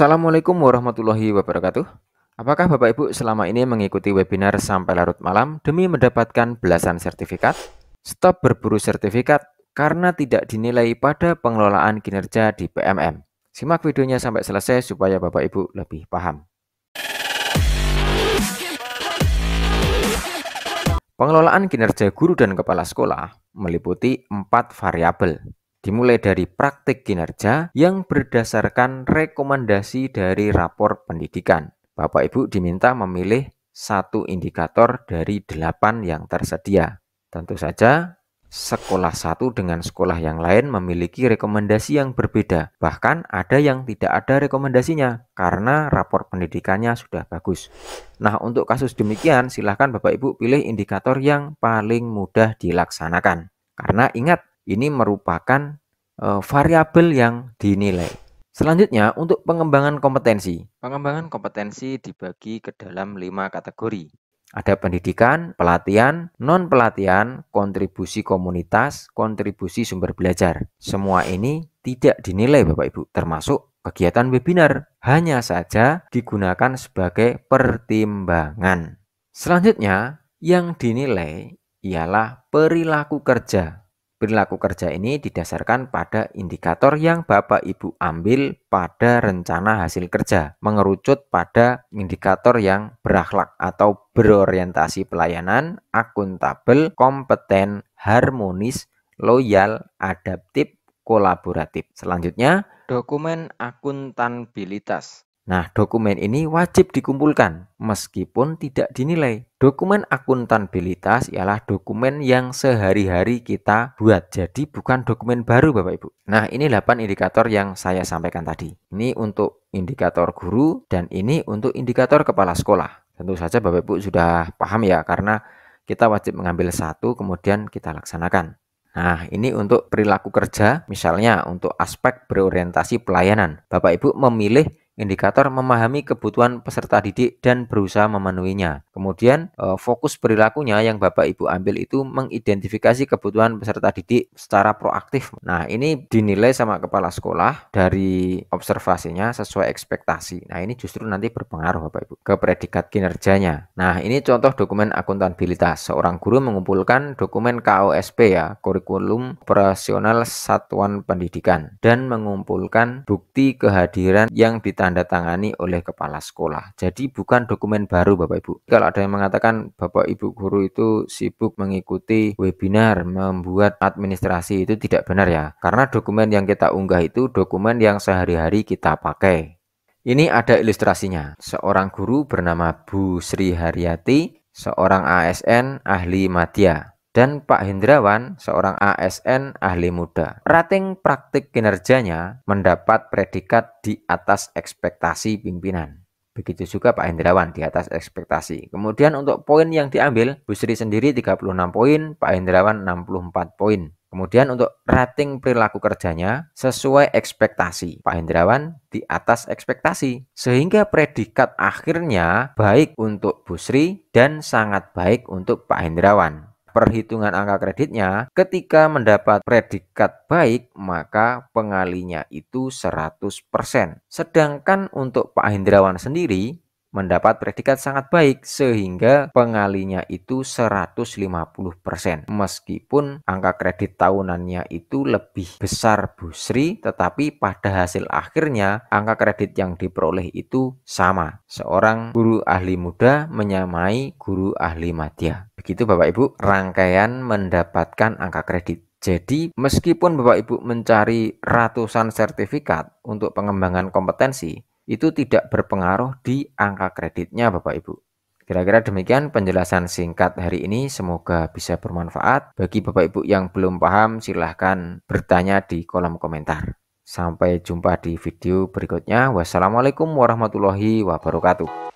Assalamualaikum warahmatullahi wabarakatuh. Apakah Bapak Ibu selama ini mengikuti webinar sampai larut malam demi mendapatkan belasan sertifikat? Stop berburu sertifikat karena tidak dinilai pada pengelolaan kinerja di PMM. Simak videonya sampai selesai supaya Bapak Ibu lebih paham. Pengelolaan kinerja guru dan kepala sekolah meliputi 4 variabel. Dimulai dari praktik kinerja yang berdasarkan rekomendasi dari rapor pendidikan. Bapak Ibu diminta memilih satu indikator dari 8 yang tersedia. Tentu saja, sekolah satu dengan sekolah yang lain memiliki rekomendasi yang berbeda. Bahkan ada yang tidak ada rekomendasinya karena rapor pendidikannya sudah bagus. Nah, untuk kasus demikian, silahkan Bapak Ibu pilih indikator yang paling mudah dilaksanakan. Karena ingat, ini merupakan variabel yang dinilai. Selanjutnya, untuk pengembangan kompetensi. Pengembangan kompetensi dibagi ke dalam 5 kategori. Ada pendidikan, pelatihan, non-pelatihan, kontribusi komunitas, kontribusi sumber belajar. Semua ini tidak dinilai Bapak Ibu, termasuk kegiatan webinar. Hanya saja digunakan sebagai pertimbangan. Selanjutnya, yang dinilai ialah perilaku kerja. Perilaku kerja ini didasarkan pada indikator yang Bapak Ibu ambil pada rencana hasil kerja, mengerucut pada indikator yang berakhlak atau berorientasi pelayanan, akuntabel, kompeten, harmonis, loyal, adaptif, kolaboratif. Selanjutnya, dokumen akuntabilitas. Nah, dokumen ini wajib dikumpulkan meskipun tidak dinilai. Dokumen akuntabilitas ialah dokumen yang sehari-hari kita buat. Jadi bukan dokumen baru Bapak Ibu. Nah, ini 8 indikator yang saya sampaikan tadi. Ini untuk indikator guru dan ini untuk indikator kepala sekolah. Tentu saja Bapak Ibu sudah paham ya, karena kita wajib mengambil satu kemudian kita laksanakan. Nah, ini untuk perilaku kerja, misalnya untuk aspek berorientasi pelayanan. Bapak Ibu memilih indikator memahami kebutuhan peserta didik dan berusaha memenuhinya. Kemudian fokus perilakunya yang Bapak Ibu ambil itu mengidentifikasi kebutuhan peserta didik secara proaktif. Nah, ini dinilai sama kepala sekolah dari observasinya sesuai ekspektasi. Nah, ini justru nanti berpengaruh Bapak Ibu ke predikat kinerjanya. Nah, ini contoh dokumen akuntabilitas. Seorang guru mengumpulkan dokumen KOSP ya, kurikulum operasional satuan pendidikan, dan mengumpulkan bukti kehadiran yang ditandatangani oleh kepala sekolah. Jadi bukan dokumen baru Bapak Ibu. Kalau ada yang mengatakan Bapak Ibu guru itu sibuk mengikuti webinar, membuat administrasi, itu tidak benar ya. Karena dokumen yang kita unggah itu dokumen yang sehari-hari kita pakai. Ini ada ilustrasinya. Seorang guru bernama Bu Sri Haryati, seorang ASN ahli madya, dan Pak Hendrawan, seorang ASN ahli muda. Rating praktik kinerjanya mendapat predikat di atas ekspektasi pimpinan. Begitu juga Pak Hendrawan di atas ekspektasi. Kemudian untuk poin yang diambil, Bu Sri sendiri 36 poin, Pak Hendrawan 64 poin. Kemudian untuk rating perilaku kerjanya sesuai ekspektasi. Pak Hendrawan di atas ekspektasi. Sehingga predikat akhirnya baik untuk Bu Sri dan sangat baik untuk Pak Hendrawan. Perhitungan angka kreditnya, ketika mendapat predikat baik, maka pengalinya itu 100%. Sedangkan untuk Pak Hendrawan sendiri mendapat predikat sangat baik sehingga pengalinya itu 150%. Meskipun angka kredit tahunannya itu lebih besar Bu Sri, tetapi pada hasil akhirnya angka kredit yang diperoleh itu sama. Seorang guru ahli muda menyamai guru ahli madya. Begitu Bapak Ibu rangkaian mendapatkan angka kredit. Jadi meskipun Bapak Ibu mencari ratusan sertifikat untuk pengembangan kompetensi, itu tidak berpengaruh di angka kreditnya Bapak Ibu. Kira-kira demikian penjelasan singkat hari ini, semoga bisa bermanfaat. Bagi Bapak Ibu yang belum paham, silahkan bertanya di kolom komentar. Sampai jumpa di video berikutnya. Wassalamualaikum warahmatullahi wabarakatuh.